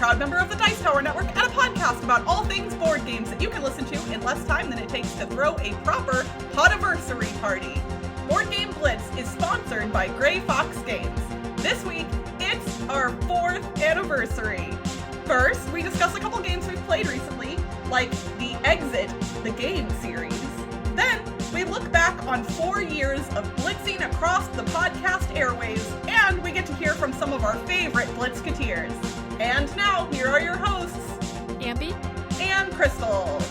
proud member of the Dice Tower Network and a podcast about all things board games that you can listen to in less time than it takes to throw a proper Podiversary party. Board Game Blitz is sponsored by Grey Fox Games. This week, it's our 4th anniversary. First, we discuss a couple games we've played recently, like the Exit, the game series. Then, we look back on 4 years of blitzing across the podcast airwaves, and we get to hear from some of our favorite Blitzketeers. And now, here are your hosts, Ambie and Crystal.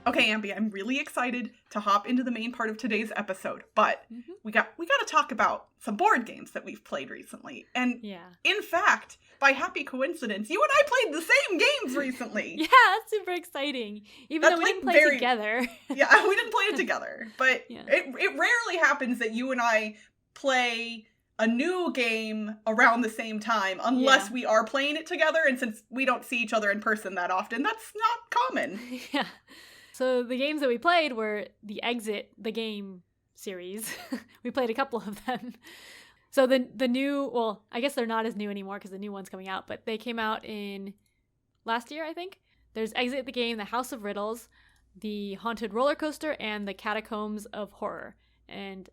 Okay, Ambie, I'm really excited to hop into the main part of today's episode, but we got to talk about some board games that we've played recently. And in fact, by happy coincidence, you and I played the same games recently. Yeah, that's super exciting. Even though we didn't play together. Yeah, we didn't play it together. But it rarely happens that you and I play a new game around the same time, unless we are playing it together. And since we don't see each other in person that often, that's not common. Yeah. So the games that we played were the Exit, the game series. We played a couple of them. So the new, well, I guess they're not as new anymore because the new one's coming out, but they came out in last year, I think. There's Exit the game, the House of Riddles, the Haunted Roller Coaster, and the Catacombs of Horror. And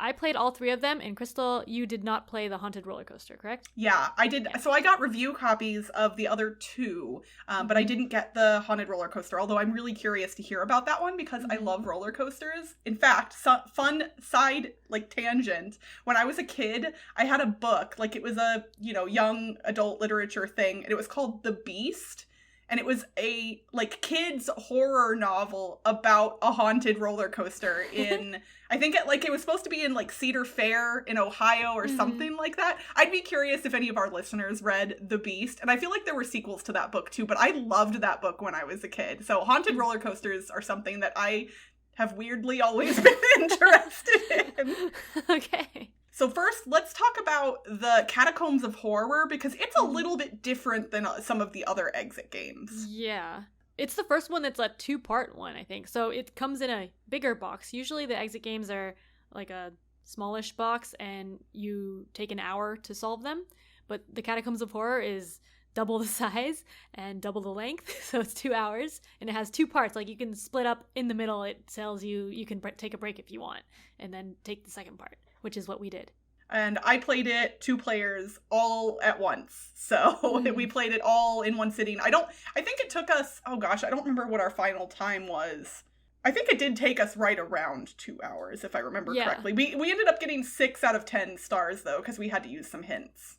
I played all 3 of them, and Crystal, you did not play the Haunted Roller Coaster, correct? Yeah, I did. So I got review copies of the other 2, but I didn't get the Haunted Roller Coaster, although I'm really curious to hear about that one because I love roller coasters. In fact, fun side, tangent. When I was a kid, I had a book, it was a, young adult literature thing, and it was called The Beast. And it was a, kids horror novel about a haunted roller coaster in, I think it was supposed to be in, Cedar Fair in Ohio or something like that. I'd be curious if any of our listeners read The Beast. And I feel like there were sequels to that book, too. But I loved that book when I was a kid. So haunted roller coasters are something that I have weirdly always been interested in. Okay. So first, let's talk about the Catacombs of Horror, because it's a little bit different than some of the other Exit games. Yeah. It's the first one that's a 2-part one, I think. So it comes in a bigger box. Usually the Exit games are a smallish box, and you take an hour to solve them. But the Catacombs of Horror is double the size and double the length, so it's 2 hours. And it has 2 parts. You can split up in the middle. It tells you can take a break if you want, and then take the second part, which is what we did. And I played it 2 players all at once. So we played it all in one sitting. I think it took us, I don't remember what our final time was. I think it did take us right around 2 hours, if I remember correctly. We ended up getting 6 out of 10 stars, though, because we had to use some hints.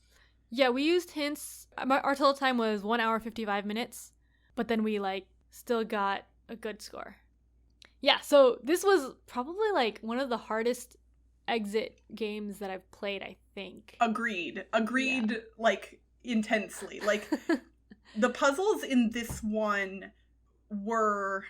Yeah, we used hints. Our total time was 1 hour, 55 minutes. But then we, still got a good score. Yeah, so this was probably, one of the hardest Exit games that I've played, I think. Agreed, intensely. The puzzles in this one were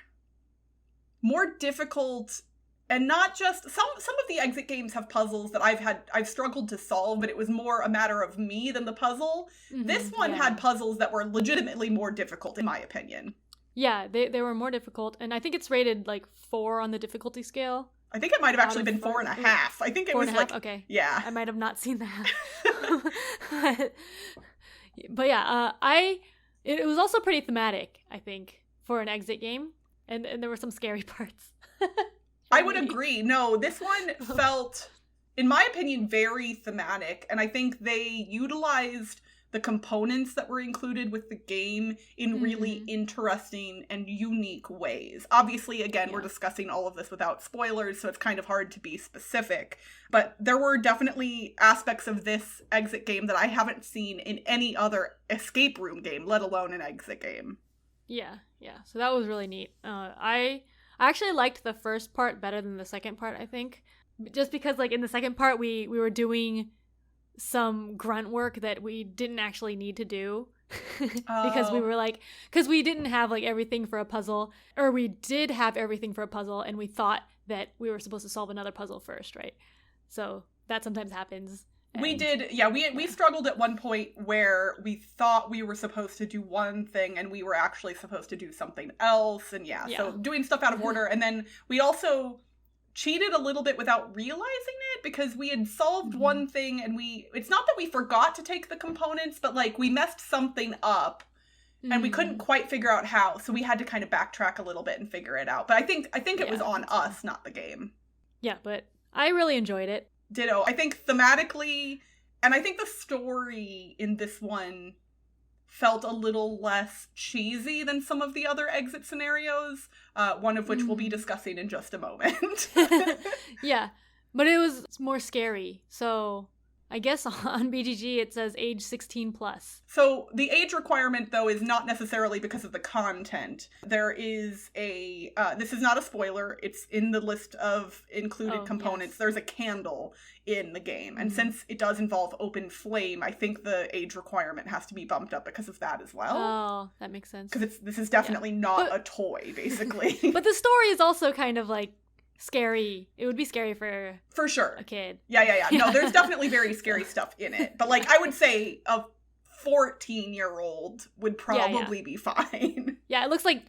more difficult, and not just some of the Exit games have puzzles that I've struggled to solve, but it was more a matter of me than the puzzle. This one had puzzles that were legitimately more difficult, in my opinion. Yeah, they were more difficult, and I think it's rated 4 on the difficulty scale. I think it might have actually been 4.5. I think it was 4.5? Okay. Yeah. I might have not seen that. But yeah, it was also pretty thematic, I think, for an Exit game. And there were some scary parts. I would agree. No, this one felt, in my opinion, very thematic. And I think they utilized the components that were included with the game in really interesting and unique ways. Obviously, again, we're discussing all of this without spoilers, so it's kind of hard to be specific. But there were definitely aspects of this Exit game that I haven't seen in any other escape room game, let alone an Exit game. Yeah. So that was really neat. I actually liked the first part better than the second part, I think. Just because, in the second part, we were doing some grunt work that we didn't actually need to do because we were because we didn't have everything for a puzzle, or we did have everything for a puzzle and we thought that we were supposed to solve another puzzle first, right? So that sometimes happens. We did, we struggled at one point where we thought we were supposed to do one thing and we were actually supposed to do something else, and so doing stuff out of order. And then we also cheated a little bit without realizing it, because we had solved one thing and it's not that we forgot to take the components, but like we messed something up and we couldn't quite figure out how, so we had to kind of backtrack a little bit and figure it out. But I think it was on us, not the game. Yeah, but I really enjoyed it. Ditto. I think thematically, and I think the story in this one felt a little less cheesy than some of the other exit scenarios, one of which we'll be discussing in just a moment. Yeah, but it was more scary. So I guess on BGG it says age 16 plus. So the age requirement, though, is not necessarily because of the content. There is this is not a spoiler, it's in the list of included components. Yes. There's a candle in the game. And since it does involve open flame, I think the age requirement has to be bumped up because of that as well. Oh, that makes sense. Because this is definitely not a toy, basically. But the story is also kind of like scary. It would be scary for sure a kid. Yeah. No, there's definitely very scary stuff in it. But like I would say a 14-year-old would probably be fine. Yeah, it looks like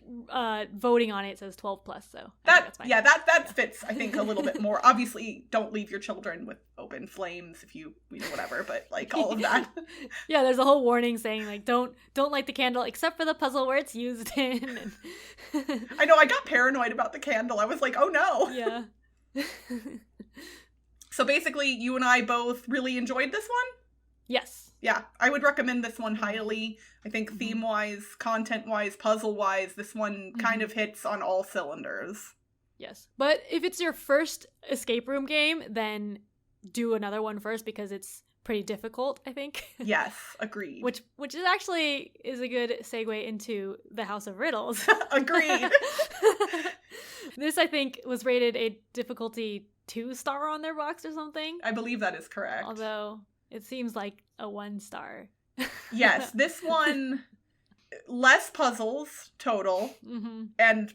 voting on it says 12 plus, so that's fine. Yeah, that fits, I think, a little bit more. Obviously, don't leave your children with open flames if you know, whatever, but like all of that. Yeah, there's a whole warning saying like don't light the candle except for the puzzle where it's used in. I know, I got paranoid about the candle. I was like, oh no. Yeah. So basically, you and I both really enjoyed this one? Yes. Yeah, I would recommend this one highly. I think theme-wise, content-wise, puzzle-wise, this one kind of hits on all cylinders. Yes. But if it's your first escape room game, then do another one first because it's pretty difficult, I think. Yes, agreed. Which is actually a good segue into the House of Riddles. Agreed. This, I think, was rated a difficulty 2-star on their box or something. I believe that is correct. Although it seems like a 1-star. Yes, this one, less puzzles total, and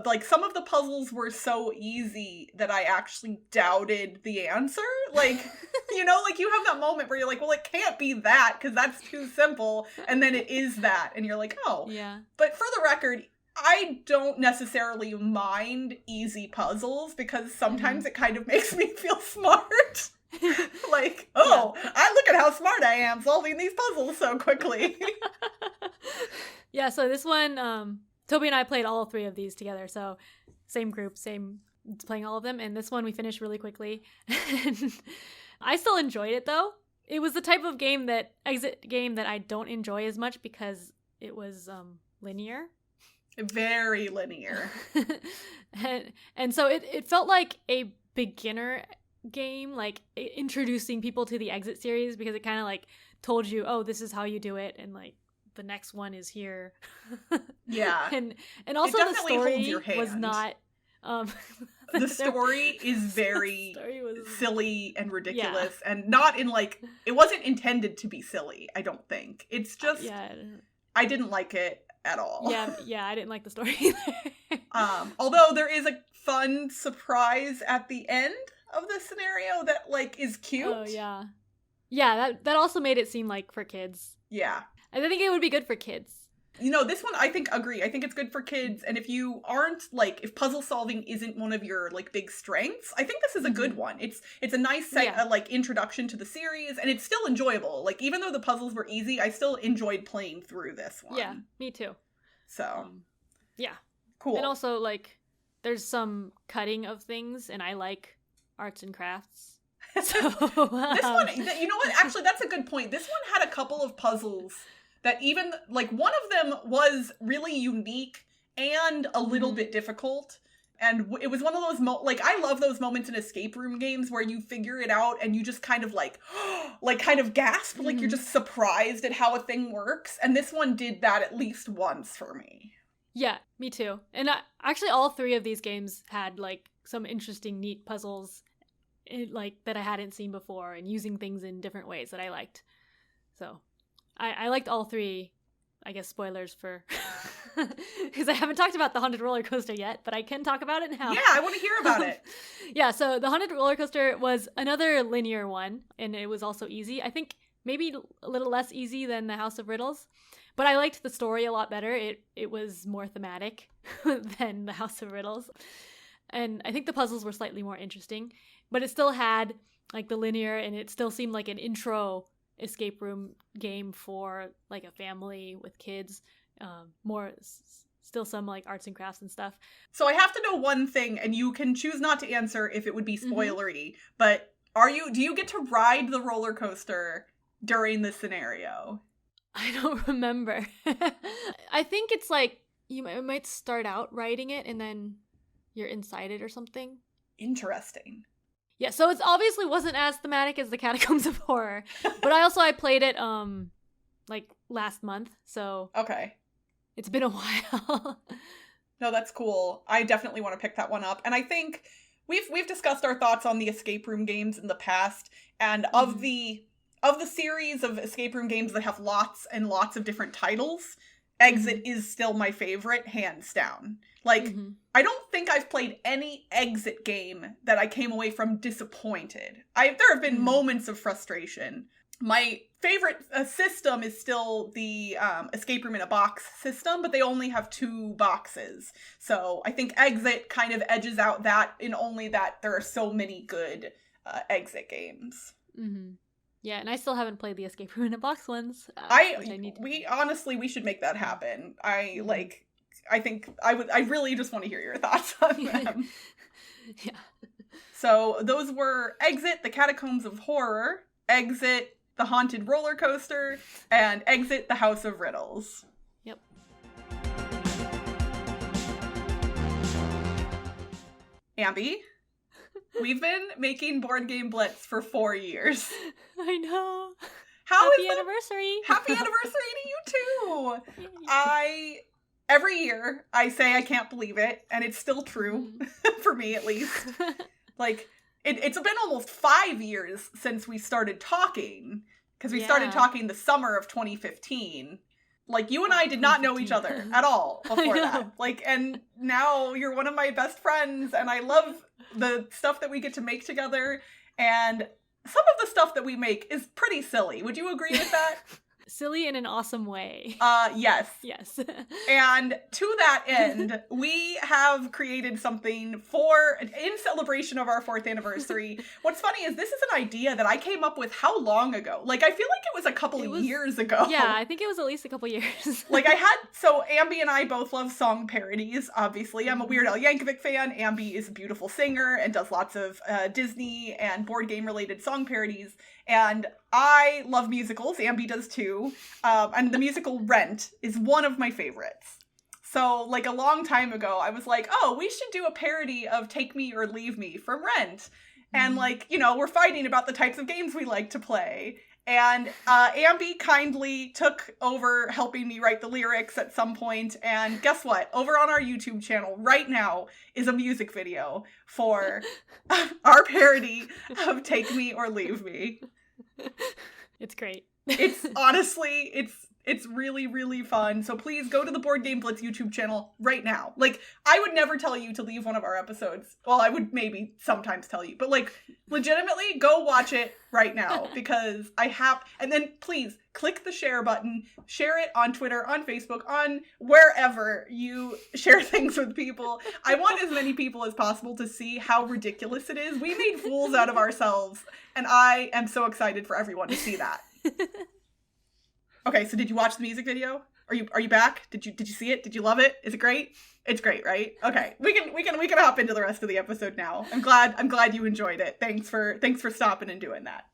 like some of the puzzles were so easy that I actually doubted the answer. Like, you know, like you have that moment where you're like, well, it can't be that because that's too simple, and then it is that, and you're like, oh. Yeah. But for the record, I don't necessarily mind easy puzzles because sometimes it kind of makes me feel smart. Like, oh, yeah. I look at how smart I am solving these puzzles so quickly. Yeah, so this one, Toby and I played all 3 of these together, so same group, playing all of them, and this one we finished really quickly. I still enjoyed it, though. It was the type of exit game that I don't enjoy as much because it was linear. Very linear. and so it felt like a beginner game, like introducing people to the exit series, because it kind of like told you, oh, this is how you do it, and like the next one is here. Yeah. and also the story was not the story is very silly and ridiculous, and not in like, it wasn't intended to be silly, I don't think. It's just I didn't like it at all. Yeah, I didn't like the story either. Although there is a fun surprise at the end of the scenario that like is cute. Oh yeah. Yeah, that also made it seem like for kids. Yeah. I think it would be good for kids. You know, this one I think agree. I think it's good for kids, and if you aren't like, if puzzle solving isn't one of your like big strengths, I think this is a good one. It's a nice like introduction to the series, and it's still enjoyable. Like even though the puzzles were easy, I still enjoyed playing through this one. Yeah, me too. So, yeah. Cool. And also like there's some cutting of things, and I like arts and crafts. So this one, you know what? Actually, that's a good point. This one had a couple of puzzles that even, like, one of them was really unique and a little bit difficult. And it was one of those, like, I love those moments in escape room games where you figure it out and you just kind of, like kind of gasp. Like, you're just surprised at how a thing works. And this one did that at least once for me. Yeah, me too. And actually, all 3 of these games had, like, some interesting, neat puzzles, like, that I hadn't seen before, and using things in different ways that I liked. So I liked all 3, I guess, spoilers for, because I haven't talked about the Haunted Roller Coaster yet, but I can talk about it now. Yeah, I want to hear about it. Yeah, so the Haunted Roller Coaster was another linear one, and it was also easy. I think maybe a little less easy than the House of Riddles, but I liked the story a lot better. It was more thematic than the House of Riddles. And I think the puzzles were slightly more interesting, but it still had like the linear, and it still seemed like an intro escape room game for like a family with kids. Still some like arts and crafts and stuff. So I have to know one thing, and you can choose not to answer if it would be spoilery, but do you get to ride the roller coaster during the scenario? I don't remember. I think it's like you might start out riding it and then you're inside it or something. Interesting. Yeah, so it obviously wasn't as thematic as the Catacombs of Horror, but I played it like last month, so okay, it's been a while. No, that's cool. I definitely want to pick that one up, and I think we've discussed our thoughts on the escape room games in the past, and of the series of escape room games that have lots and lots of different titles, Exit is still my favorite, hands down. Like, I don't think I've played any Exit game that I came away from disappointed. There have been moments of frustration. My favorite system is still the escape room in a box system, but they only have 2 boxes. So I think Exit kind of edges out that in only that there are so many good Exit games. Mm-hmm. Yeah, and I still haven't played the escape room in a box ones. We should make that happen. I really just want to hear your thoughts on them. Yeah. So those were Exit, the Catacombs of Horror, Exit, the Haunted Roller Coaster, and Exit, the House of Riddles. Yep. Ambie, we've been making Board Game Blitz for 4 years. I know. Happy anniversary. Happy anniversary to you too. Every year I say I can't believe it, and it's still true, for me at least. Like, it's been almost 5 years since we started talking, because we started talking the summer of 2015. Like, you and I did not know each other at all before that. Like, and now you're one of my best friends, and I love the stuff that we get to make together, and some of the stuff that we make is pretty silly. Would you agree with that? Silly in an awesome way. Yes. Yes. And to that end, we have created something in celebration of our 4th anniversary. What's funny is this is an idea that I came up with how long ago? Like, I feel like it was a couple of years ago. Yeah, I think it was at least a couple years. Like, so Ambie and I both love song parodies, obviously. I'm a Weird Al Yankovic fan. Ambie is a beautiful singer and does lots of Disney and board game related song parodies. And I love musicals. Ambie does too. And the musical Rent is one of my favorites. So, like, a long time ago, I was like, oh, we should do a parody of Take Me or Leave Me from Rent. And, like, we're fighting about the types of games we like to play. And Ambie kindly took over helping me write the lyrics at some point. And guess what? Over on our YouTube channel right now is a music video for our parody of Take Me or Leave Me. It's great. It's honestly, it's really, really fun. So please go to the Board Game Blitz YouTube channel right now. Like, I would never tell you to leave one of our episodes. Well, I would maybe sometimes tell you, but like, legitimately go watch it right now because and then please click the share button, share it on Twitter, on Facebook, on wherever you share things with people. I want as many people as possible to see how ridiculous it is. We made fools out of ourselves, and I am so excited for everyone to see that. Okay, so did you watch the music video? Are you back? Did you see it? Did you love it? Is it great? It's great, right? Okay, we can hop into the rest of the episode now. I'm glad you enjoyed it. Thanks for stopping and doing that.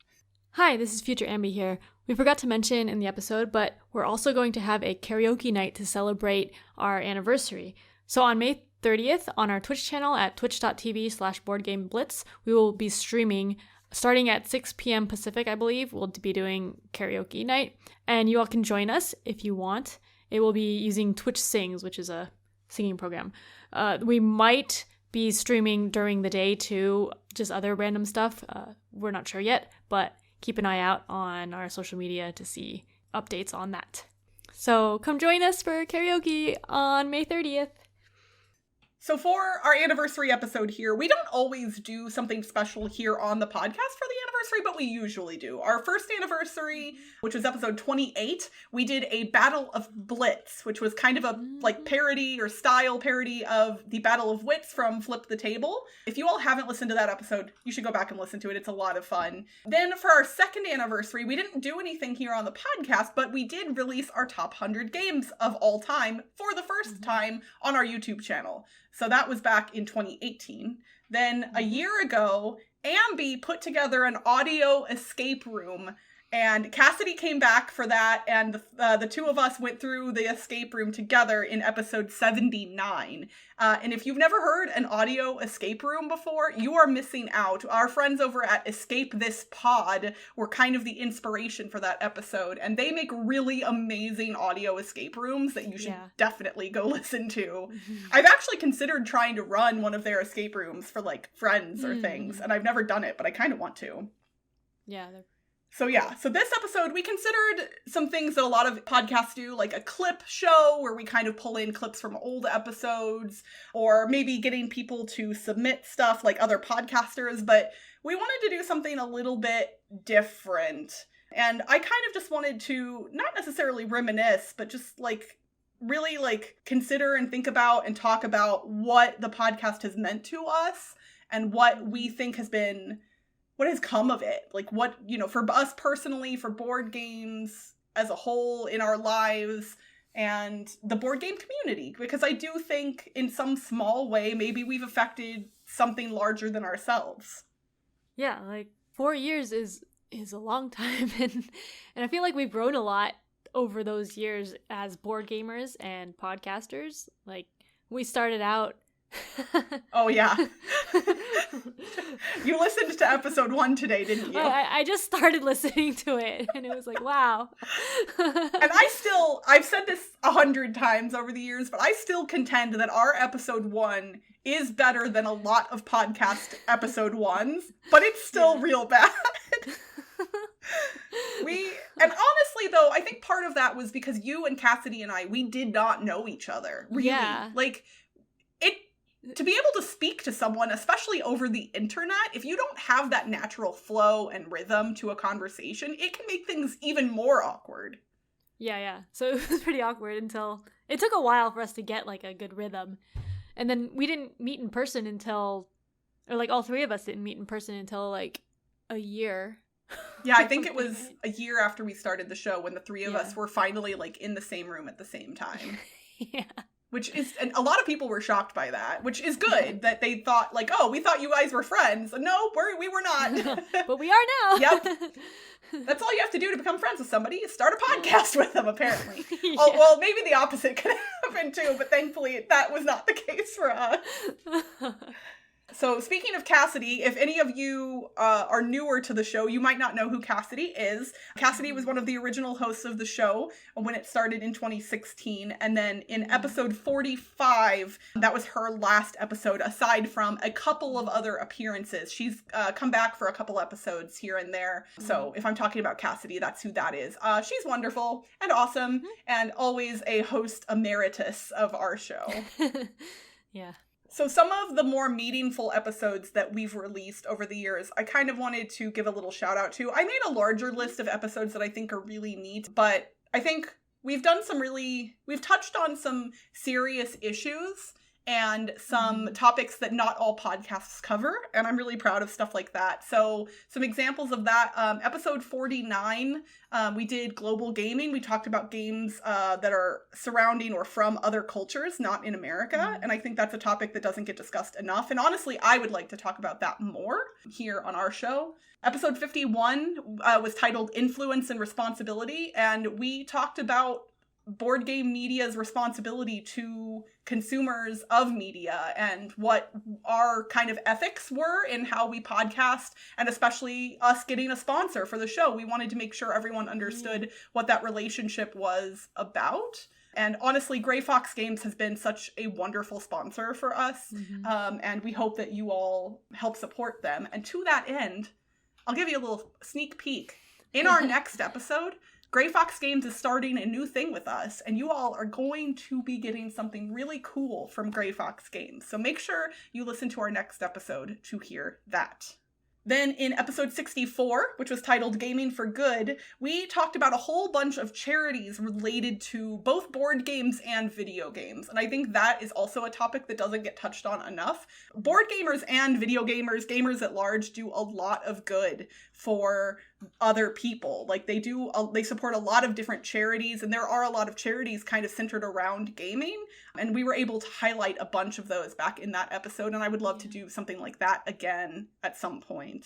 Hi, this is Future Ambie here. We forgot to mention in the episode, but we're also going to have a karaoke night to celebrate our anniversary. So on May 30th, on our Twitch channel at twitch.tv/boardgameblitz, we will be streaming starting at 6 p.m. Pacific, I believe. We'll be doing karaoke night, and you all can join us if you want. It will be using Twitch Sings, which is a singing program. We might be streaming during the day too, just other random stuff. We're not sure yet, but keep an eye out on our social media to see updates on that. So come join us for karaoke on May 30th. So for our anniversary episode here, we don't always do something special here on the podcast for the anniversary, but we usually do. Our first anniversary, which was episode 28, we did a Battle of Blitz, which was kind of a like parody or style parody of the Battle of Wits from Flip the Table. If you all haven't listened to that episode, you should go back and listen to it. It's a lot of fun. Then for our second anniversary, we didn't do anything here on the podcast, but we did release our top 100 games of all time for the first time on our YouTube channel. So that was back in 2018. Then a year ago, Ambie put together an audio escape room, and Cassidy came back for that, and the two of us went through the escape room together in episode 79. And if you've never heard an audio escape room before, you are missing out. Our friends over at Escape This Pod were kind of the inspiration for that episode, and they make really amazing audio escape rooms that you should definitely go listen to. I've actually considered trying to run one of their escape rooms for like friends or things, and I've never done it, but I kind of want to. Yeah, So this episode, we considered some things that a lot of podcasts do, like a clip show where we kind of pull in clips from old episodes, or maybe getting people to submit stuff like other podcasters, but we wanted to do something a little bit different. And I kind of just wanted to not necessarily reminisce, but just like really like consider and think about and talk about what the podcast has meant to us and what we think has been... what has come of it? Like what, you know, for us personally, for board games as a whole in our lives and the board game community. Because I do think in some small way, maybe we've affected something larger than ourselves. Yeah, like 4 years is a long time. And I feel like we've grown a lot over those years as board gamers and podcasters. Like we started out... Oh yeah. You listened to episode 1 today, didn't you? I just started listening to it and it was like, wow. And I've said this 100 times over the years, but I still contend that our episode 1 is better than a lot of podcast episode 1s, but it's still real bad. And honestly though, I think part of that was because you and Cassidy and we did not know each other. Really. Yeah. Like to be able to speak to someone, especially over the internet, if you don't have that natural flow and rhythm to a conversation, it can make things even more awkward. Yeah. So it was pretty awkward until it took a while for us to get like a good rhythm. And then we didn't meet in person until, or like all three of us didn't meet in person until like a year. Yeah, I think it was a year after we started the show when the three of us were finally like in the same room at the same time. Yeah. Which is, and a lot of people were shocked by that, which is good, that they thought, like, oh, we thought you guys were friends. No, we were not. But we are now. Yep. That's all you have to do to become friends with somebody, is start a podcast with them, apparently. Oh, well, maybe the opposite could happen, too, but thankfully that was not the case for us. So speaking of Cassidy, if any of you are newer to the show, you might not know who Cassidy is. Cassidy was one of the original hosts of the show when it started in 2016. And then in episode 45, that was her last episode, aside from a couple of other appearances. She's come back for a couple episodes here and there. So if I'm talking about Cassidy, that's who that is. She's wonderful and awesome and always a host emeritus of our show. Yeah. So some of the more meaningful episodes that we've released over the years, I kind of wanted to give a little shout out to. I made a larger list of episodes that I think are really neat, but I think we've touched on some serious issues and some topics that not all podcasts cover, and I'm really proud of stuff like that. So some examples of that, episode 49, we did global gaming. We talked about games that are surrounding or from other cultures, not in America, and I think that's a topic that doesn't get discussed enough, and honestly, I would like to talk about that more here on our show. Episode 51 was titled Influence and Responsibility, and we talked about board game media's responsibility to consumers of media and what our kind of ethics were in how we podcast, and especially us getting a sponsor for the show. We wanted to make sure everyone understood what that relationship was about. And honestly, Gray Fox Games has been such a wonderful sponsor for us, and we hope that you all help support them. And to that end, I'll give you a little sneak peek. In our next episode, Gray Fox Games is starting a new thing with us, and you all are going to be getting something really cool from Gray Fox Games. So make sure you listen to our next episode to hear that. Then in episode 64, which was titled Gaming for Good, we talked about a whole bunch of charities related to both board games and video games. And I think that is also a topic that doesn't get touched on enough. Board gamers and video gamers, gamers at large, do a lot of good for other people. Like they support a lot of different charities, and there are a lot of charities kind of centered around gaming. And we were able to highlight a bunch of those back in that episode, and I would love to do something like that again at some point.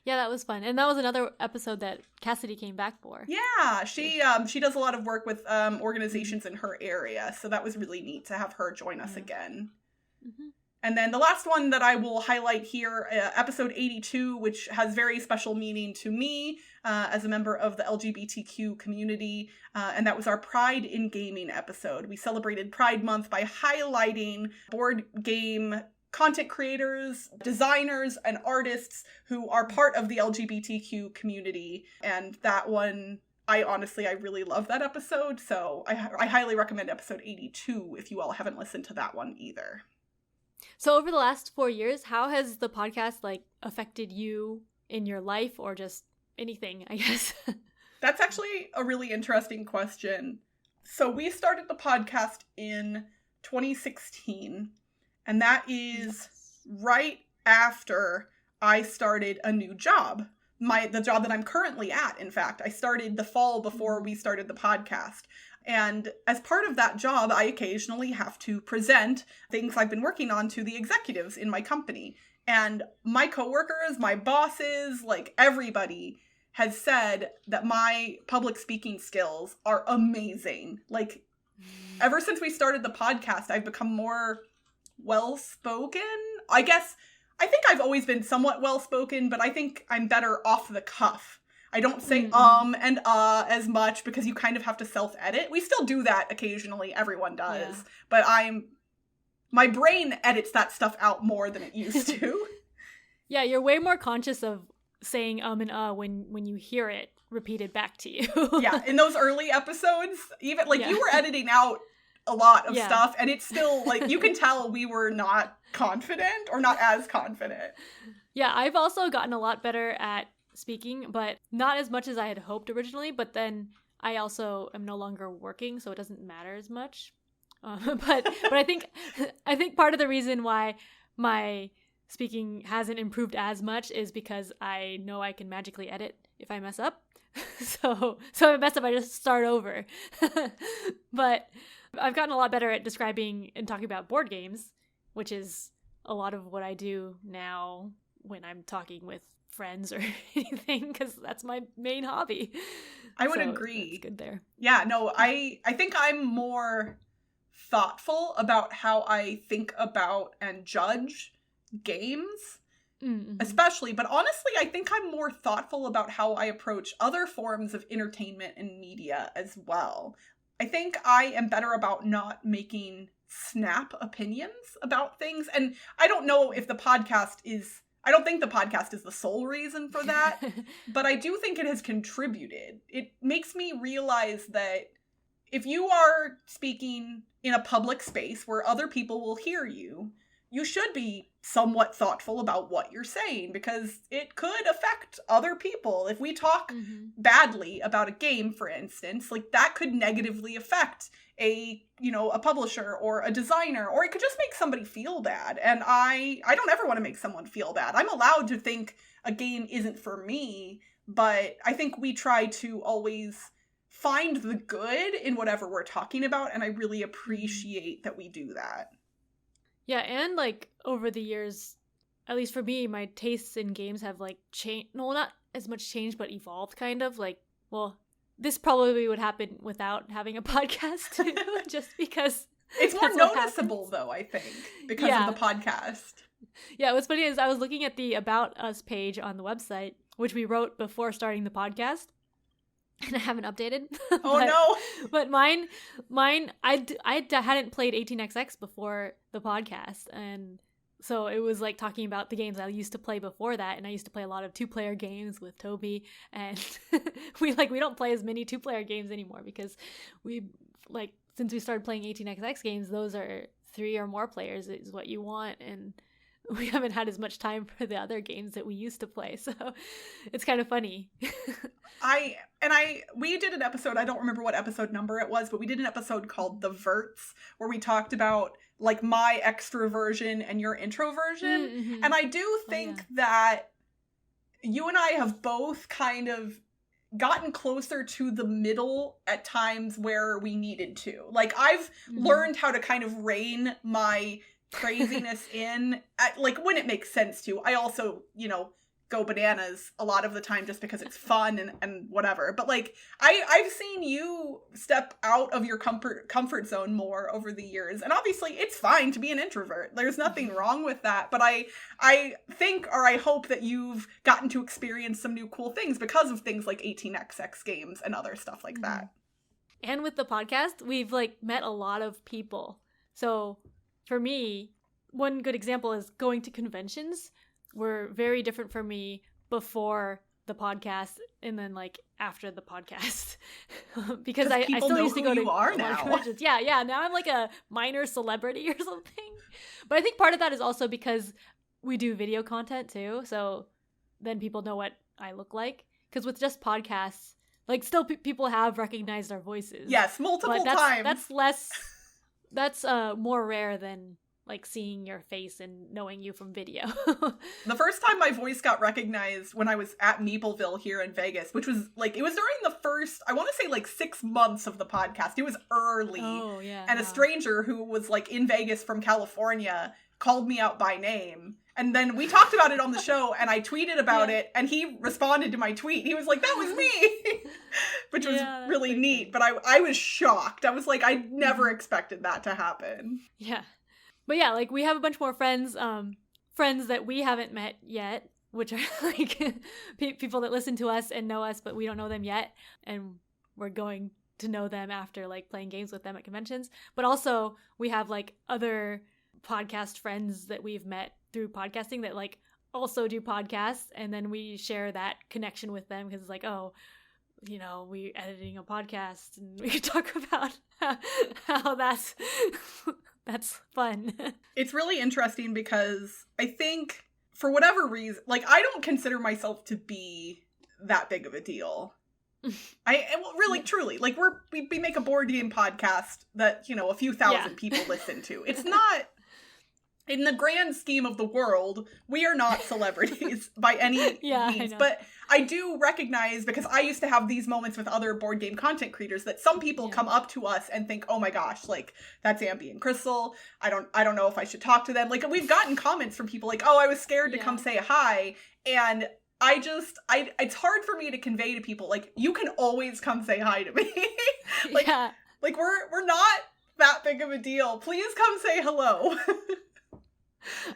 Yeah, that was fun. And that was another episode that Cassidy came back for. Yeah, she does a lot of work with organizations in her area, so that was really neat to have her join us again. Mm-hmm. And then the last one that I will highlight here, episode 82, which has very special meaning to me as a member of the LGBTQ community, and that was our Pride in Gaming episode. We celebrated Pride Month by highlighting board game content creators, designers, and artists who are part of the LGBTQ community. And that one, I really love that episode. So I highly recommend episode 82 if you all haven't listened to that one either. So over the last 4 years, how has the podcast affected you in your life or just anything, I guess? That's actually a really interesting question. So we started the podcast in 2016. And that is right after I started a new job. The job that I'm currently at, in fact. I started the fall before we started the podcast. And as part of that job, I occasionally have to present things I've been working on to the executives in my company. And my coworkers, my bosses, everybody has said that my public speaking skills are amazing. Ever since we started the podcast, I've become more well-spoken. I think I've always been somewhat well-spoken, but I think I'm better off the cuff. I don't say and as much because you kind of have to self-edit. We still do that occasionally. Everyone does. Yeah. But my brain edits that stuff out more than it used to. Yeah, you're way more conscious of saying and when you hear it repeated back to you. Yeah, in those early episodes, even you were editing out a lot of stuff, and it's still you can tell we were not confident or not as confident. Yeah, I've also gotten a lot better at speaking, but not as much as I had hoped originally. But then I also am no longer working, so it doesn't matter as much. But I think part of the reason why my speaking hasn't improved as much is because I know I can magically edit if I mess up. So if I mess up, I just start over. But I've gotten a lot better at describing and talking about board games, which is a lot of what I do now when I'm talking with friends or anything, because that's my main hobby. I would agree. It's good there. Yeah, no, I think I'm more thoughtful about how I think about and judge games, especially. But honestly, I think I'm more thoughtful about how I approach other forms of entertainment and media as well. I think I am better about not making snap opinions about things. And I don't know if I don't think the podcast is the sole reason for that, but I do think it has contributed. It makes me realize that if you are speaking in a public space where other people will hear you, you should be somewhat thoughtful about what you're saying, because it could affect other people. If we talk badly about a game, for instance, that could negatively affect a publisher or a designer, or it could just make somebody feel bad. And I don't ever want to make someone feel bad. I'm allowed to think a game isn't for me, but I think we try to always find the good in whatever we're talking about, and I really appreciate that we do that. Yeah, and over the years, at least for me, my tastes in games have changed. No, not as much changed, but evolved kind of. This probably would happen without having a podcast too, just because it's more noticeable though, I think, because of the podcast. Yeah, what's funny is I was looking at the About Us page on the website, which we wrote before starting the podcast. And I haven't updated. Oh, no. But mine, I hadn't played 18xx before the podcast. And so it was talking about the games I used to play before that. And I used to play a lot of 2-player games with Toby. And we don't play as many 2-player games anymore because since we started playing 18xx games, those are 3 or more players is what you want. And we haven't had as much time for the other games that we used to play. So it's kind of funny. We did an episode, I don't remember what episode number it was, but we did an episode called The Verts, where we talked about like my extroversion and your introversion. Mm-hmm. And I do think that you and I have both kind of gotten closer to the middle at times where we needed to. Like, I've learned how to kind of rein my craziness in, at, like, when it makes sense to. I also, you know, go bananas a lot of the time just because it's fun and whatever. But, like, I've seen you step out of your comfort zone more over the years. And obviously, it's fine to be an introvert. There's nothing wrong with that. But I think, or I hope that you've gotten to experience some new cool things because of things like 18xx games and other stuff like that. And with the podcast, we've, like, met a lot of people. So, for me, one good example is going to conventions were very different for me before the podcast and then like after the podcast because I still used to go to a lot of conventions. Yeah. Now I'm like a minor celebrity or something. But I think part of that is also because we do video content too. So then people know what I look like. Because with just podcasts, like still people have recognized our voices. Yes, multiple times. That's more rare than like seeing your face and knowing you from video. The first time my voice got recognized when I was at Meepleville here in Vegas, which was like, it was during the first, I want to say like 6 months of the podcast. It was early. Oh, yeah. And a stranger who was like in Vegas from California called me out by name. And then we talked about it on the show and I tweeted about it and he responded to my tweet. He was like, that was me, which was really neat. But I was shocked. I was like, I never expected that to happen. Yeah. But yeah, like we have a bunch more friends, friends that we haven't met yet, which are like people that listen to us and know us, but we don't know them yet. And we're going to know them after like playing games with them at conventions. But also we have like other podcast friends that we've met through podcasting that like also do podcasts. And then we share that connection with them because it's like, oh, you know, we're editing a podcast and we could talk about how that's fun. It's really interesting because I think for whatever reason, like I don't consider myself to be that big of a deal. Truly, like we make a board game podcast that, you know, a few thousand people listen to. It's not, in the grand scheme of the world, we are not celebrities by any means. But I do recognize, because I used to have these moments with other board game content creators, that some people come up to us and think, oh my gosh, like, that's Ambie and Crystal. I don't know if I should talk to them. Like, we've gotten comments from people like, oh, I was scared to come say hi. And it's hard for me to convey to people, like, you can always come say hi to me. Like, we're not that big of a deal. Please come say hello.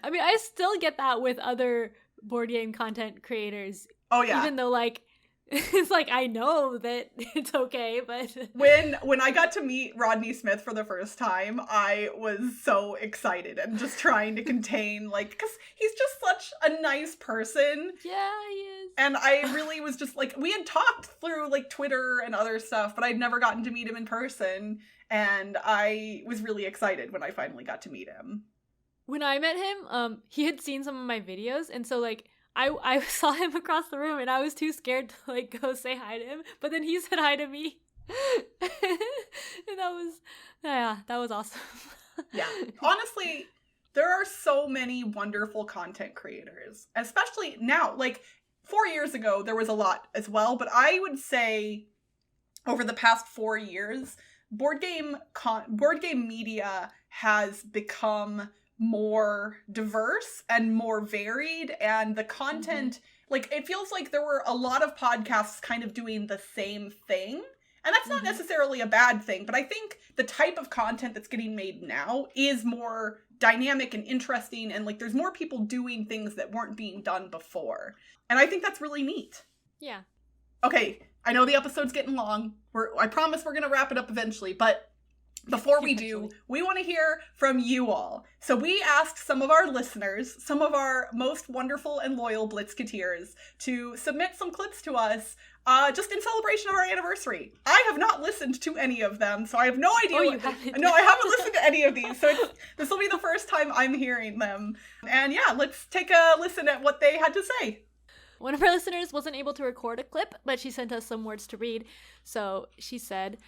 I mean, I still get that with other board game content creators. Oh, yeah. Even though, like, it's like, I know that it's okay, but... When I got to meet Rodney Smith for the first time, I was so excited and just trying to contain, like, because he's just such a nice person. Yeah, he is. And I really was just, like, we had talked through, like, Twitter and other stuff, but I'd never gotten to meet him in person. And I was really excited when I finally got to meet him. When I met him, he had seen some of my videos, and so, like, I saw him across the room, and I was too scared to, like, go say hi to him, but then he said hi to me, and that was awesome. Yeah. Honestly, there are so many wonderful content creators, especially now. Like, 4 years ago, there was a lot as well, but I would say over the past 4 years, board game media has become more diverse and more varied, and the content, like, it feels like there were a lot of podcasts kind of doing the same thing, and that's not necessarily a bad thing, but I think the type of content that's getting made now is more dynamic and interesting, and like there's more people doing things that weren't being done before, and I think that's really neat. Yeah. Okay, I know the episode's getting long. I promise we're gonna wrap it up eventually, but before we do, we want to hear from you all. So we asked some of our listeners, some of our most wonderful and loyal Blitzketeers, to submit some clips to us just in celebration of our anniversary. I have not listened to any of them, so I have no idea. You haven't? No, I haven't listened to any of these, so this will be the first time I'm hearing them. And yeah, let's take a listen at what they had to say. One of our listeners wasn't able to record a clip, but she sent us some words to read. So she said,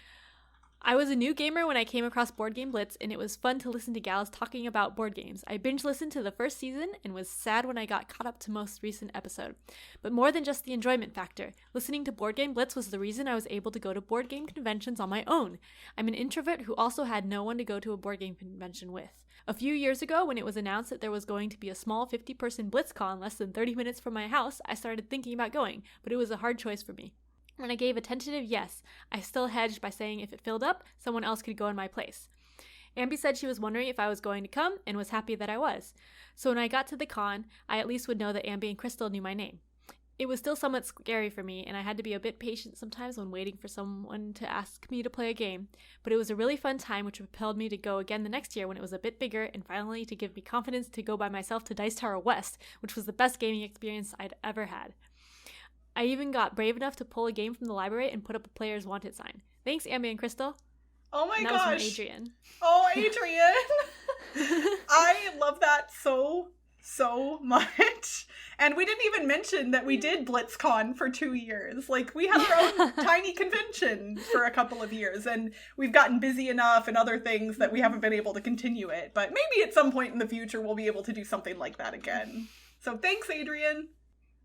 I was a new gamer when I came across Board Game Blitz, and it was fun to listen to gals talking about board games. I binge listened to the first season and was sad when I got caught up to most recent episode. But more than just the enjoyment factor, listening to Board Game Blitz was the reason I was able to go to board game conventions on my own. I'm an introvert who also had no one to go to a board game convention with. A few years ago, when it was announced that there was going to be a small 50-person BlitzCon less than 30 minutes from my house, I started thinking about going, but it was a hard choice for me. When I gave a tentative yes, I still hedged by saying if it filled up, someone else could go in my place. Ambie said she was wondering if I was going to come and was happy that I was. So when I got to the con, I at least would know that Ambie and Crystal knew my name. It was still somewhat scary for me, and I had to be a bit patient sometimes when waiting for someone to ask me to play a game, but it was a really fun time which propelled me to go again the next year when it was a bit bigger and finally to give me confidence to go by myself to Dice Tower West, which was the best gaming experience I'd ever had. I even got brave enough to pull a game from the library and put up a player's wanted sign. Thanks, Ambie and Crystal. Oh my gosh. That was from Adrian. Oh, Adrian. I love that so much. And we didn't even mention that we did BlitzCon for 2 years. Like, we had our own tiny convention for a couple of years, and we've gotten busy enough and other things that we haven't been able to continue it. But maybe at some point in the future we'll be able to do something like that again. So thanks, Adrian.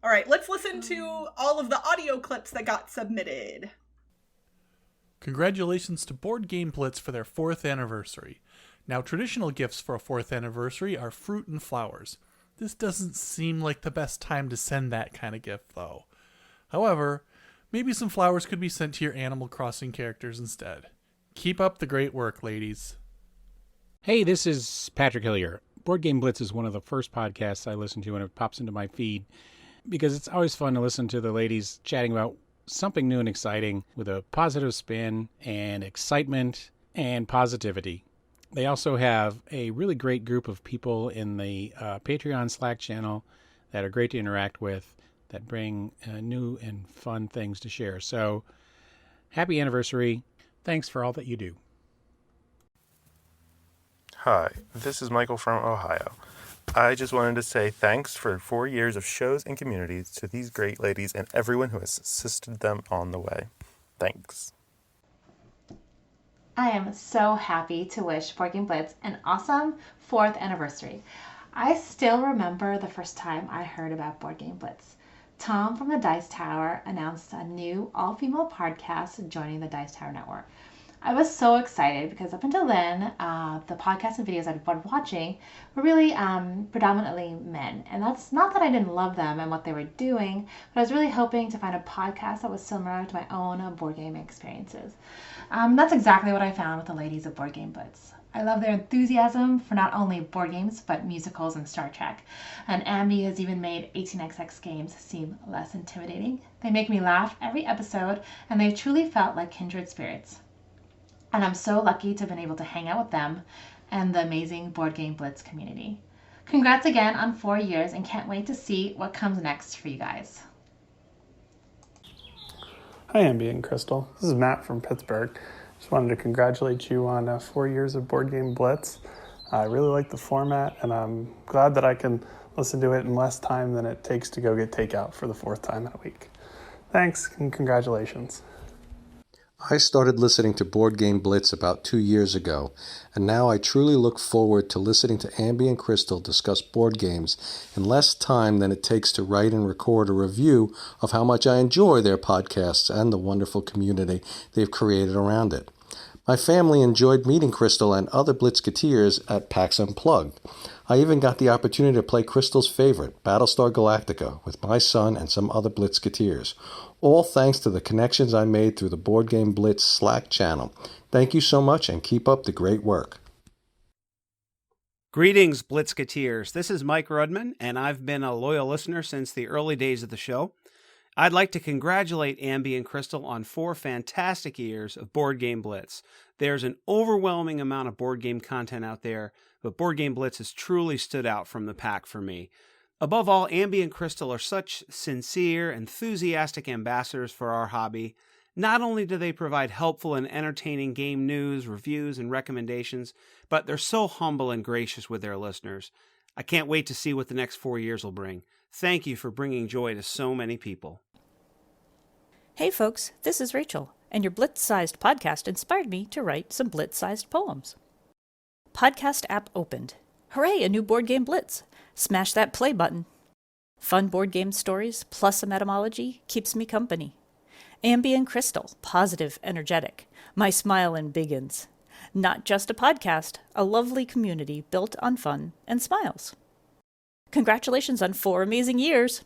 All right, let's listen to all of the audio clips that got submitted. Congratulations to Board Game Blitz for their 4th anniversary. Now, traditional gifts for a 4th anniversary are fruit and flowers. This doesn't seem like the best time to send that kind of gift, though. However, maybe some flowers could be sent to your Animal Crossing characters instead. Keep up the great work, ladies. Hey, this is Patrick Hillier. Board Game Blitz is one of the first podcasts I listen to when it pops into my feed, because it's always fun to listen to the ladies chatting about something new and exciting with a positive spin and excitement and positivity. They also have a really great group of people in the Patreon Slack channel that are great to interact with, that bring new and fun things to share. So, happy anniversary. Thanks for all that you do. Hi, this is Michael from Ohio. I just wanted to say thanks for 4 years of shows and communities to these great ladies and everyone who has assisted them on the way. Thanks. I am so happy to wish Board Game Blitz an awesome 4th anniversary. I still remember the first time I heard about Board Game Blitz. Tom from the Dice Tower announced a new all-female podcast joining the Dice Tower Network. I was so excited because up until then, the podcasts and videos I'd been watching were really predominantly men. And that's not that I didn't love them and what they were doing, but I was really hoping to find a podcast that was similar to my own board game experiences. That's exactly what I found with the ladies of Board Game Blitz. I love their enthusiasm for not only board games, but musicals and Star Trek. And Ambie has even made 18xx games seem less intimidating. They make me laugh every episode, and they truly felt like kindred spirits. And I'm so lucky to have been able to hang out with them and the amazing Board Game Blitz community. Congrats again on 4 years, and can't wait to see what comes next for you guys. Hi, Ambie and Crystal. This is Matt from Pittsburgh. Just wanted to congratulate you on 4 years of Board Game Blitz. I really like the format, and I'm glad that I can listen to it in less time than it takes to go get takeout for the 4th time in a week. Thanks, and congratulations. I started listening to Board Game Blitz about 2 years ago, and now I truly look forward to listening to Ambie and Crystal discuss board games in less time than it takes to write and record a review of how much I enjoy their podcasts and the wonderful community they've created around it. My family enjoyed meeting Crystal and other Blitzketeers at PAX Unplugged. I even got the opportunity to play Crystal's favorite, Battlestar Galactica, with my son and some other Blitzketeers. All thanks to the connections I made through the Board Game Blitz Slack channel. Thank you so much, and keep up the great work. Greetings, Blitzketeers. This is Mike Rudman, and I've been a loyal listener since the early days of the show. I'd like to congratulate Ambie and Crystal on 4 fantastic years of Board Game Blitz. There's an overwhelming amount of board game content out there, but Board Game Blitz has truly stood out from the pack for me. Above all, Ambie and Crystal are such sincere, enthusiastic ambassadors for our hobby. Not only do they provide helpful and entertaining game news, reviews, and recommendations, but they're so humble and gracious with their listeners. I can't wait to see what the next 4 years will bring. Thank you for bringing joy to so many people. Hey folks, this is Rachel, and your Blitz-sized podcast inspired me to write some Blitz-sized poems. Podcast app opened. Hooray, a new Board Game Blitz. Smash that play button. Fun board game stories plus some etymology keeps me company. Ambie and Crystal, positive, energetic. My smilin' biggins. Not just a podcast, a lovely community built on fun and smiles. Congratulations on 4 amazing years.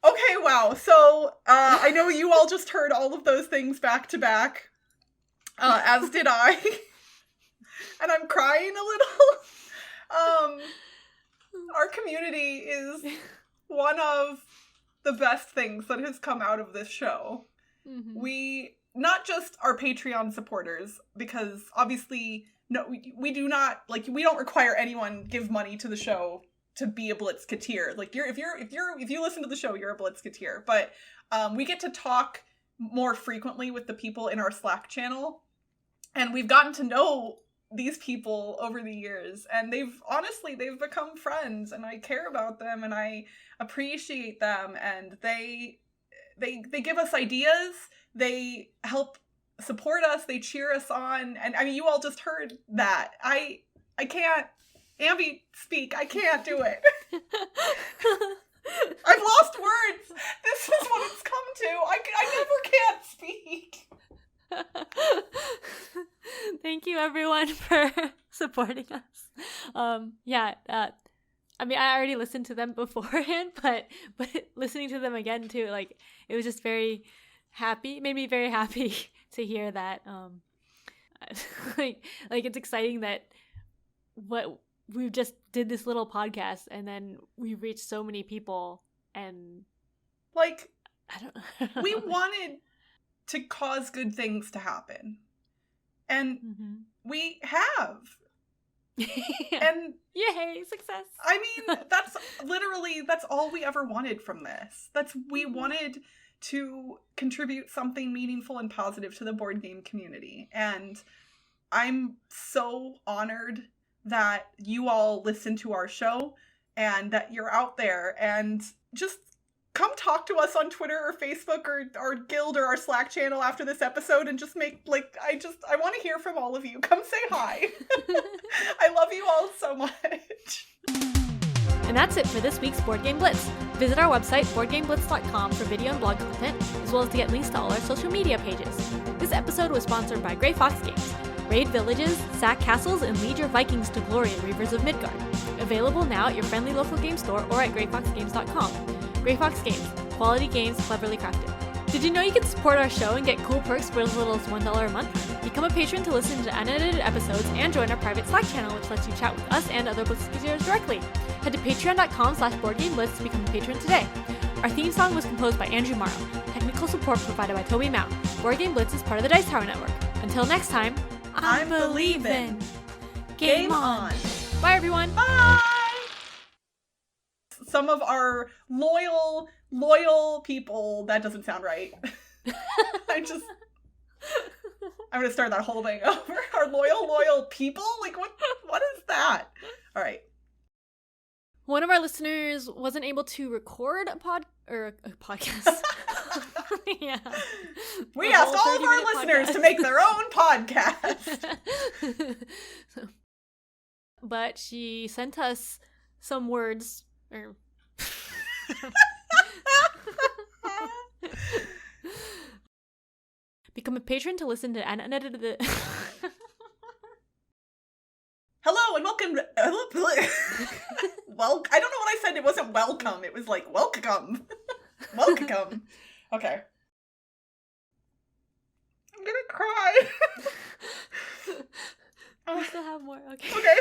Okay, wow. So, I know you all just heard all of those things back to back, as did I. And I'm crying a little. Our community is one of the best things that has come out of this show. Mm-hmm. We, not just our Patreon supporters, because obviously, no, we do not, like, we don't require anyone give money to the show to be a Blitzketeer. Like, if you listen to the show, you're a Blitzketeer. But we get to talk more frequently with the people in our Slack channel, and we've gotten to know these people over the years, and they've become friends, and I care about them, and I appreciate them, and they give us ideas, they help support us, they cheer us on, and I mean, you all just heard that. I can't, Ambie, speak, I can't do it. I've lost words. This is what it's come to. I never can't speak. Thank you everyone for supporting us. I mean, I already listened to them beforehand, but listening to them again too, like, it was just very happy, made me very happy to hear that. Like it's exciting that we just did this little podcast and then we reached so many people, and like, I don't know. We wanted to cause good things to happen. And we have. And yay, success. I mean, that's all we ever wanted from this. We wanted to contribute something meaningful and positive to the board game community. And I'm so honored that you all listen to our show and that you're out there, and just come talk to us on Twitter or Facebook or our guild or our Slack channel after this episode, and just make, like, I want to hear from all of you. Come say hi. I love you all so much. And that's it for this week's Board Game Blitz. Visit our website, boardgameblitz.com, for video and blog content, as well as to get links to all our social media pages. This episode was sponsored by Grey Fox Games. Raid villages, sack castles, and lead your Vikings to glory in Reavers of Midgard. Available now at your friendly local game store or at greyfoxgames.com. Grey Fox Games. Quality games cleverly crafted. Did you know you can support our show and get cool perks for as little as $1 a month? Become a patron to listen to unedited episodes and join our private Slack channel, which lets you chat with us and other Blitzketeers directly. Head to patreon.com/boardgameblitz to become a patron today. Our theme song was composed by Andrew Morrow. Technical support provided by Toby Mount. Board Game Blitz is part of the Dice Tower Network. Until next time, I'm believin'. Game on. Bye, everyone. Bye. Some of our loyal people. That doesn't sound right. I'm gonna start that whole thing over. Our loyal people? Like, what is that? All right. One of our listeners wasn't able to record a podcast. Yeah. We asked all of our listeners to make their own podcast. But she sent us some words. Become a patron to listen to an unedited. Hello and welcome. Well, I don't know what I said. It wasn't welcome. It was like welcome. Welcome. Okay. I'm gonna cry. I still have more. Okay. Okay.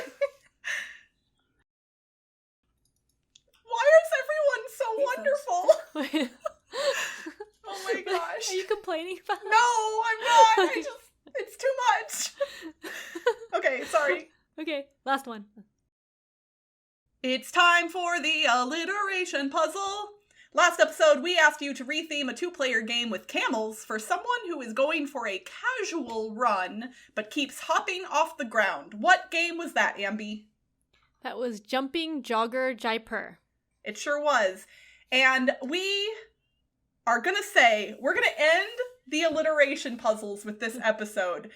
Why is everyone so wonderful? complaining about? No, I'm not. It's too much. Okay, sorry. Okay, last one. It's time for the alliteration puzzle. Last episode, we asked you to retheme a 2-player game with camels for someone who is going for a casual run, but keeps hopping off the ground. What game was that, Ambie? That was Jumping Jogger Jaipur. It sure was. And we are going to say, we're going to end the alliteration puzzles with this episode.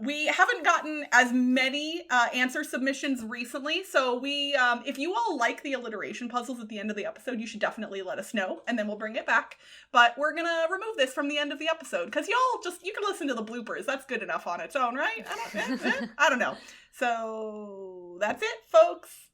We haven't gotten as many answer submissions recently, so if you all like the alliteration puzzles at the end of the episode, you should definitely let us know, and then we'll bring it back. But we're gonna remove this from the end of the episode, because you can listen to the bloopers. That's good enough on its own, right? I don't know. So that's it, folks.